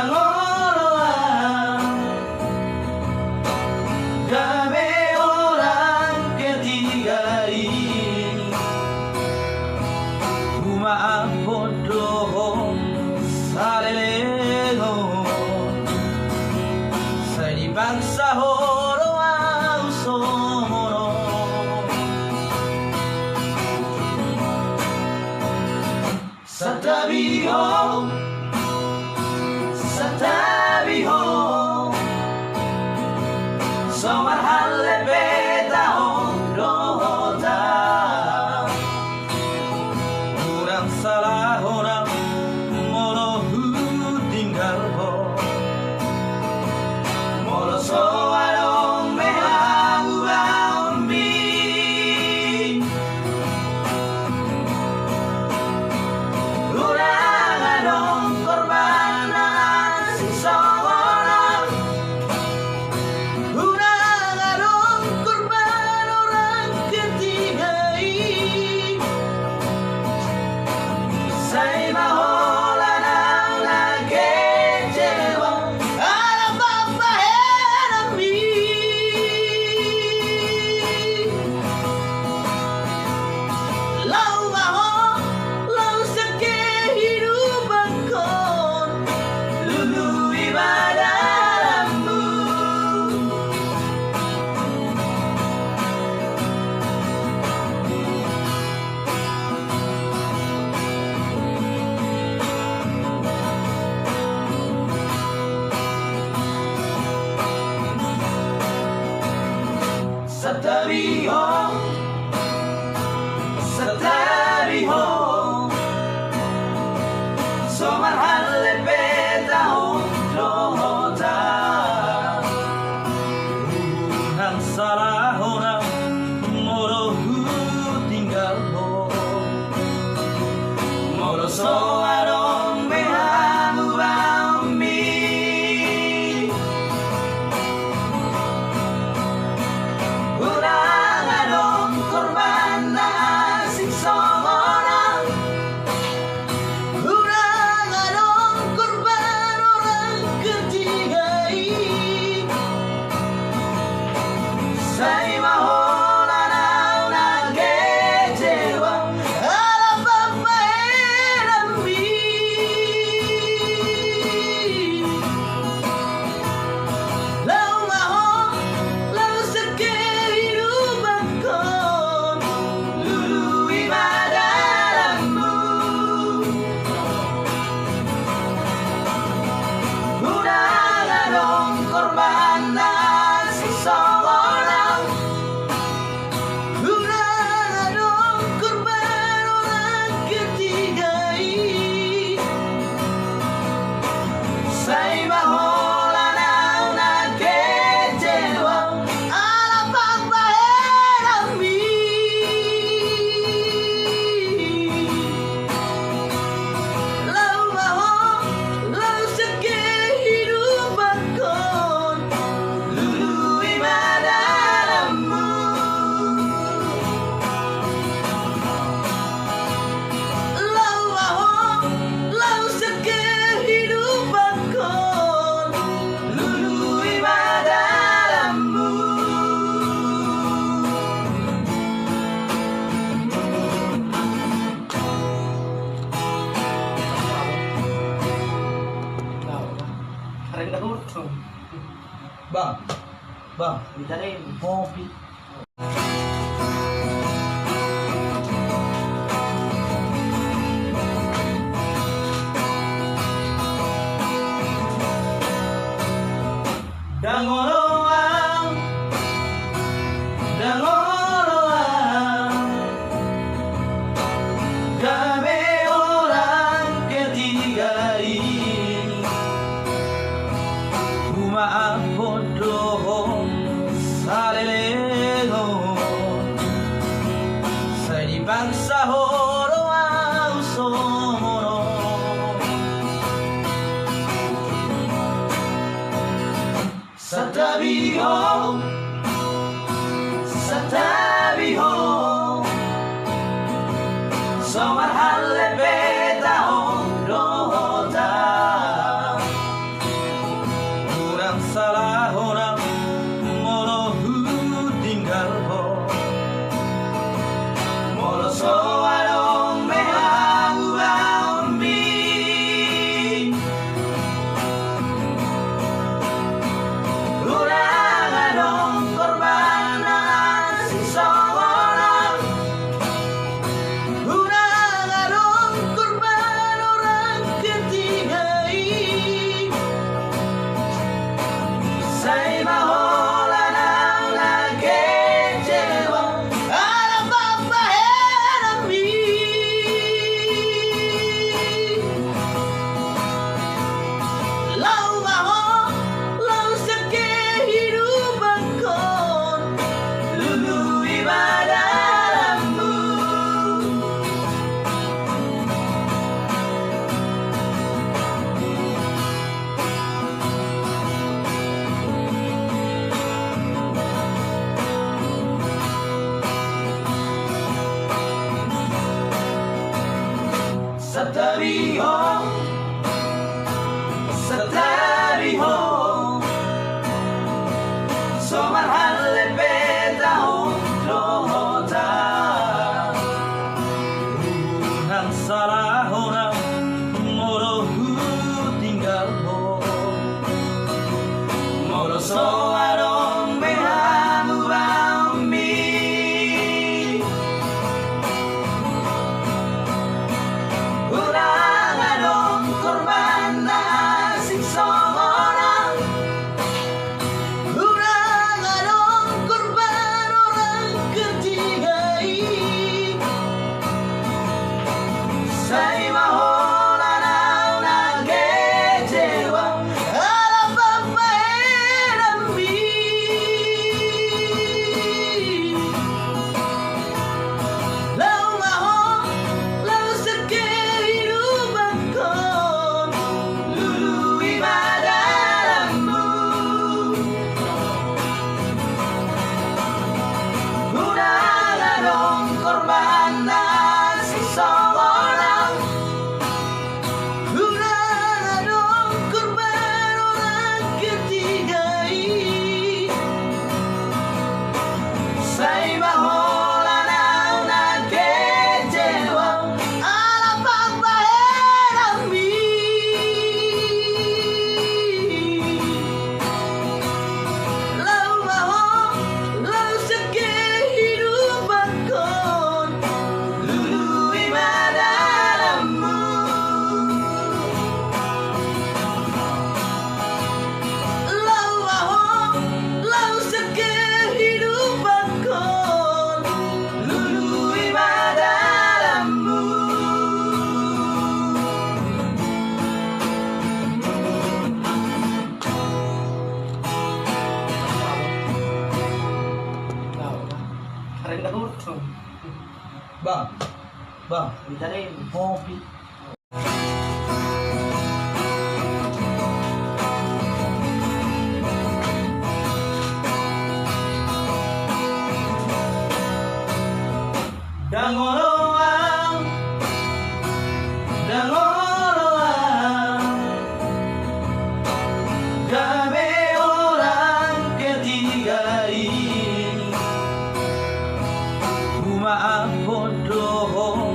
orang kami orang ketiga ini rumah bodoh salelego saya dipaksa horo ausomono Satabiho Somar halle beta hondota Orang salah orang molo tinggal ho Molo soalong mehagu baumbi Orang adong korban Satabiho Somar halle beta hondota Orang salah orang molo tinggal ho Molo soalong mehagu baumbi Orang adong korban siksa orang Orang adong korban orang ketiga ini Saya mahola na kecewa ala papa erami Lau maho lau seke Bang, dicariin kopi. Dangoloang kami orang ketiga ini rumah bodoh salelego saya dipaksa horo ausomono Satabiho Somar halle beta hondota Satabiho Somar halle betahon lohota Unang salahona morohu tinggal ho Moro soarong mehamu bami Unang adong korban na asing seorang Unang adong korban orang ketiga Saya mahola na kecewa Ala papaerami Lau maho lau sekehidupan kon Lului badalammu Unang adong korban nasi seorang Unang adong korban orang ketiga Saya mahola na kecewa Ala papaerami Lau maho lau sekehidupan kon Lului badalammu Lau maho lau sekehidupan kon Lului badalammu Bang, bang, bicarain kopi. Dangoloang, dangoloang, kami orang ketiga ini. Maaf bodoh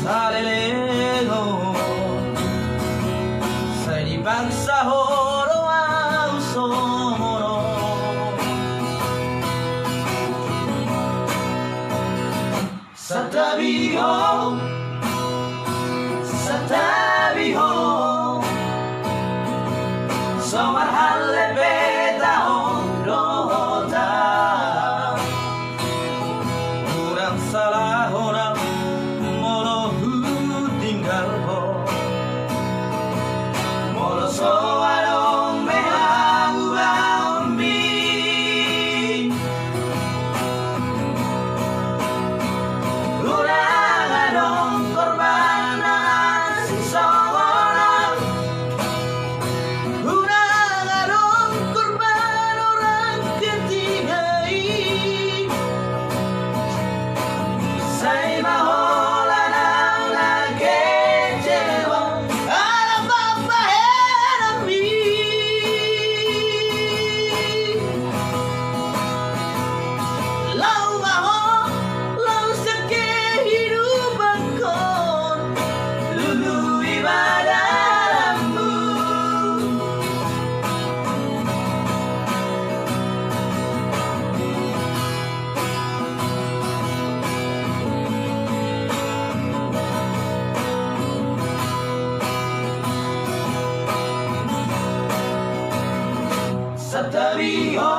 salelego Saya dipaksa horo au somoro Satabiho Satabiho Somar halle betahon lohota Unang salahona morohu tinggal ho Moro soarong mehamu bami Unang adong korban asing seorang Unang adong korban orang ketiga Saya mahola na kecewa Ala papaerami Lau maho lau sekehidupan kon Lului badalammu Satabiho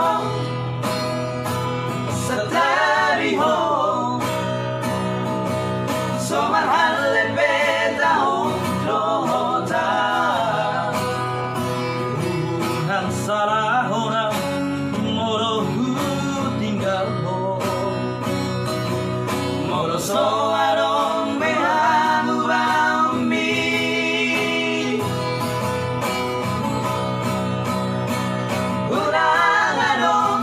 Satabiho Somar halle betahon lohota Unang salahona morohu tinggal ho Moro soarong mehamu bami Unang adong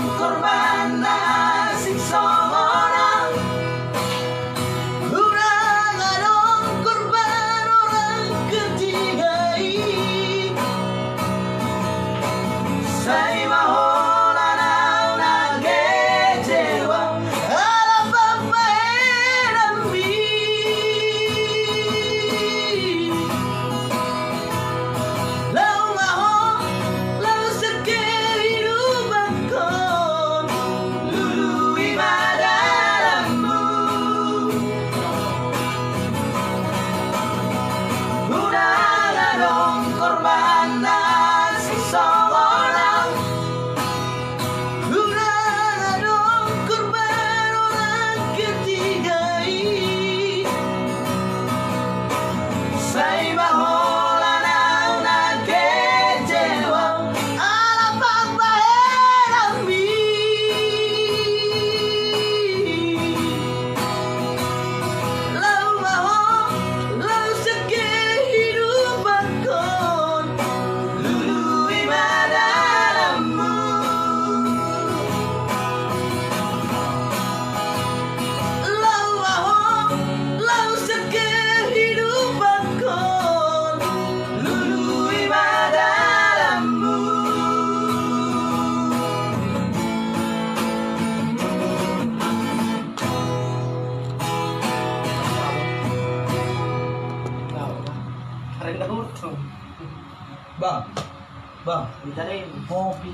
Bang, bang, Kita rin. kopi.